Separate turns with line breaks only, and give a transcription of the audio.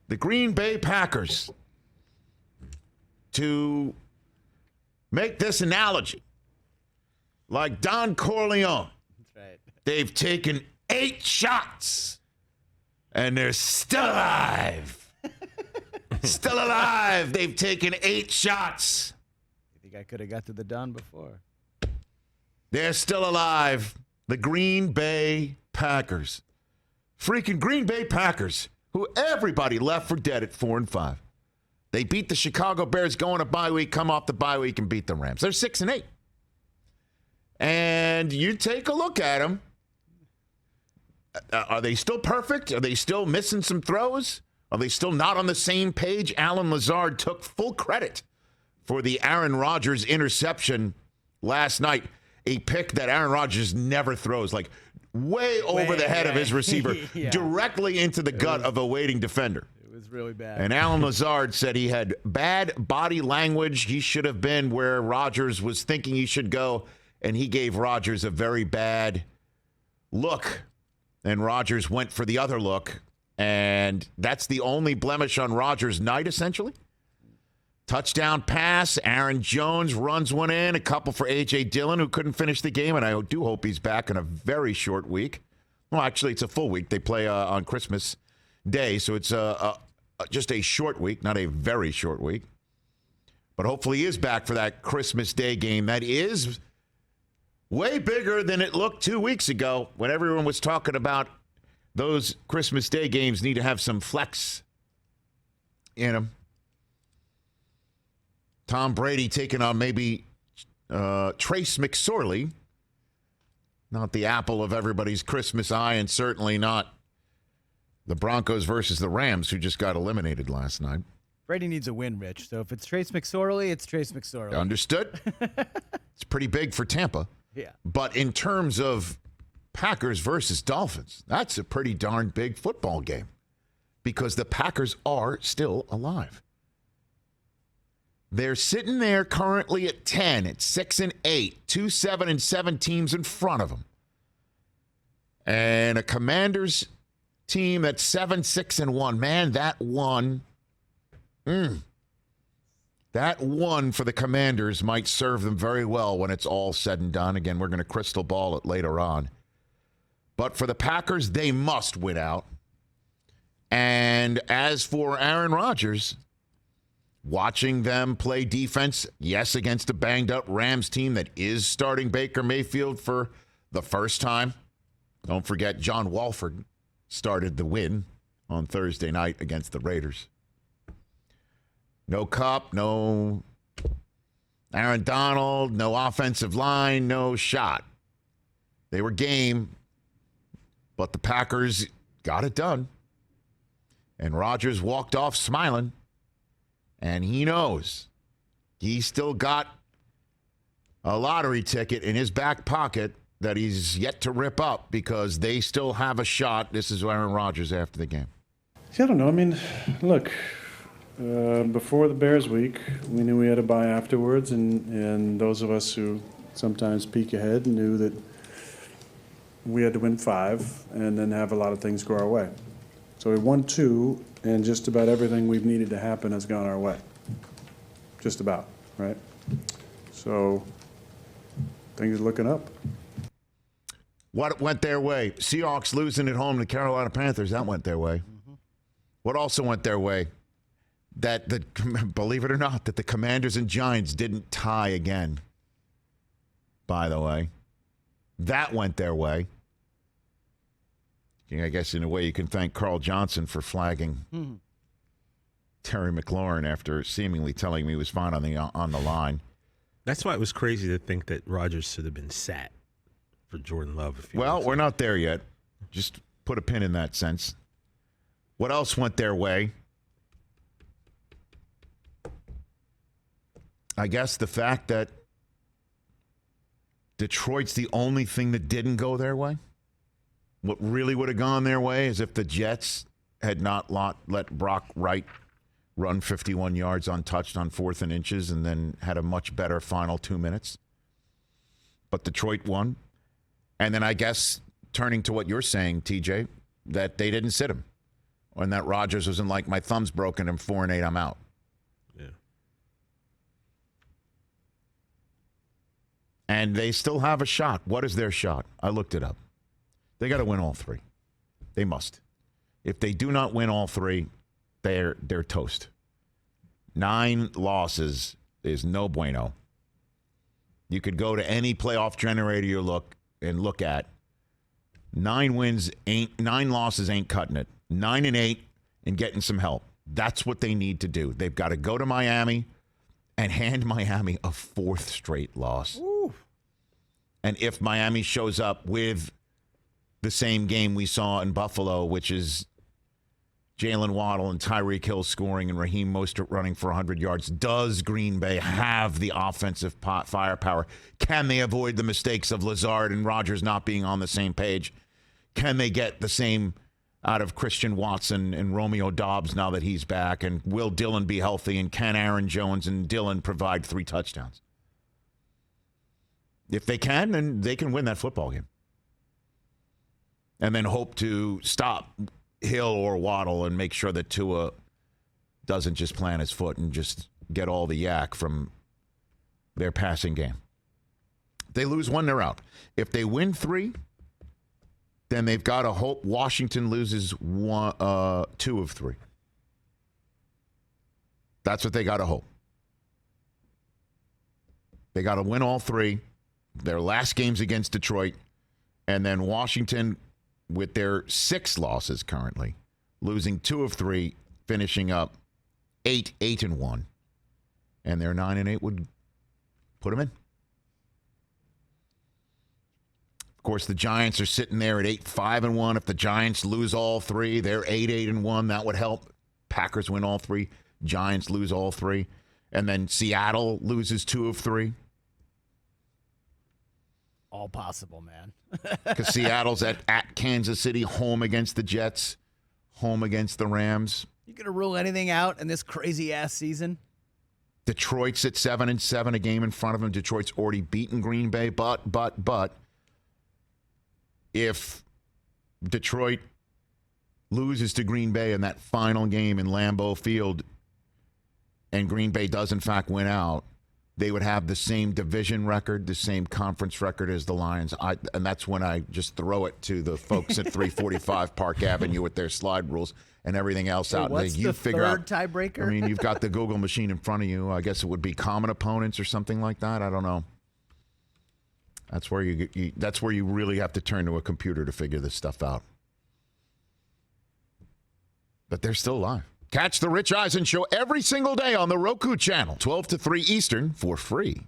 the Green Bay Packers, to make this analogy, like Don Corleone.
That's right.
They've taken 8 shots, and they're still alive. Still alive. They've taken 8 shots.
You think I could have got to the Don before?
They're still alive. The Green Bay Packers. Freaking Green Bay Packers, who everybody left for dead at 4-5. They beat the Chicago Bears going to bye week, come off the bye week, and beat the Rams. They're 6-8. And you take a look at them. Are they still perfect? Are they still missing some throws? Are they still not on the same page? Alan Lazard took full credit for the Aaron Rodgers interception last night. A pick that Aaron Rodgers never throws, like way over the head of his receiver, directly into the gut of a waiting defender.
It was really bad.
And Alan Lazard said he had bad body language. He should have been where Rodgers was thinking he should go, and he gave Rodgers a very bad look. And Rodgers went for the other look, and that's the only blemish on Rodgers' night, essentially. Touchdown pass. Aaron Jones runs one in. A couple for A.J. Dillon, who couldn't finish the game. And I do hope he's back in a very short week. Well, actually, it's a full week. They play on Christmas Day. So it's just a short week, not a very short week. But hopefully he is back for that Christmas Day game. That is way bigger than it looked 2 weeks ago when everyone was talking about those Christmas Day games need to have some flex in them. Tom Brady taking on maybe Trace McSorley. Not the apple of everybody's Christmas eye, and certainly not the Broncos versus the Rams, who just got eliminated last night.
Brady needs a win, Rich. So if it's Trace McSorley, it's Trace McSorley.
Understood. It's pretty big for Tampa.
Yeah.
But in terms of Packers versus Dolphins, that's a pretty darn big football game because the Packers are still alive. They're sitting there currently at 10, at 6-8, 2 7-7 teams in front of them. And a Commanders team that's 7-6-1. Man, that one for the Commanders might serve them very well when it's all said and done. Again, we're going to crystal ball it later on. But for the Packers, they must win out. And as for Aaron Rodgers, watching them play defense, yes, against a banged-up Rams team that is starting Baker Mayfield for the first time. Don't forget, John Walford started the win on Thursday night against the Raiders. No Kupp, no Aaron Donald, no offensive line, no shot. They were game, but the Packers got it done. And Rodgers walked off smiling. And he knows he's still got a lottery ticket in his back pocket that he's yet to rip up because they still have a shot. This is Aaron Rodgers after the game.
See, I don't know. I mean, look, before the Bears week, we knew we had a bye afterwards, and those of us who sometimes peek ahead knew that we had to win 5 and then have a lot of things go our way. So we won 2, and just about everything we've needed to happen has gone our way. Just about, right? So things are looking up.
What went their way? Seahawks losing at home to Carolina Panthers. That went their way. Mm-hmm. What also went their way? Believe it or not, that the Commanders and Giants didn't tie again. By the way, that went their way. I guess in a way you can thank Carl Johnson for flagging Terry McLaurin after seemingly telling me he was fine on the line.
That's why it was crazy to think that Rodgers should have been sat for Jordan Love.
Well, we're not there yet. Just put a pin in that sense. What else went their way? I guess the fact that Detroit's the only thing that didn't go their way. What really would have gone their way is if the Jets had not let Brock Wright run 51 yards untouched on 4th and inches and then had a much better final 2 minutes. But Detroit won. And then I guess, turning to what you're saying, TJ, that they didn't sit him. When that Rodgers wasn't like, my thumb's broken and 4-8, I'm out.
Yeah.
And they still have a shot. What is their shot? I looked it up. They got to win all three. They must. If they do not win all three, they're toast. 9 losses is no bueno. You could go to any playoff generator you look at. 9 losses ain't cutting it. 9-8 and getting some help. That's what they need to do. They've got to go to Miami and hand Miami a 4th straight loss.
Ooh.
And if Miami shows up with the same game we saw in Buffalo, which is Jalen Waddle and Tyreek Hill scoring and Raheem Mostert running for 100 yards, does Green Bay have the offensive firepower? Can they avoid the mistakes of Lazard and Rodgers not being on the same page? Can they get the same out of Christian Watson and Romeo Doubs now that he's back? And will Dillon be healthy? And can Aaron Jones and Dillon provide 3 touchdowns? If they can, then they can win that football game. And then hope to stop Hill or Waddle and make sure that Tua doesn't just plant his foot and just get all the yak from their passing game. They lose 1, they're out. If they win 3, then they've got to hope Washington loses 2 of 3. That's what they got to hope. They got to win all 3. Their last game's against Detroit. And then Washington, with their 6 losses currently, losing 2 of 3, finishing up 8-1. And their 9-8 would put them in. Of course, the Giants are sitting there at 8-5-1. If the Giants lose all 3, they're 8-1. That would help. Packers win all 3. Giants lose all 3. And then Seattle loses 2 of 3.
All possible, man.
Because Seattle's at Kansas City, home against the Jets, home against the Rams.
You gonna rule anything out in this crazy ass season?
Detroit's at 7-7, a game in front of them. Detroit's already beaten Green Bay, but if Detroit loses to Green Bay in that final game in Lambeau Field and Green Bay does in fact win out, they would have the same division record, the same conference record as the Lions. And that's when I just throw it to the folks at 345 Park Avenue with their slide rules and everything else out.
What's
you
the
figure
third
out,
tiebreaker?
I mean, you've got the Google machine in front of you. I guess it would be common opponents or something like that. I don't know. That's where you really have to turn to a computer to figure this stuff out. But they're still alive. Catch the Rich Eisen Show every single day on the Roku channel, 12 to 3 Eastern, for free.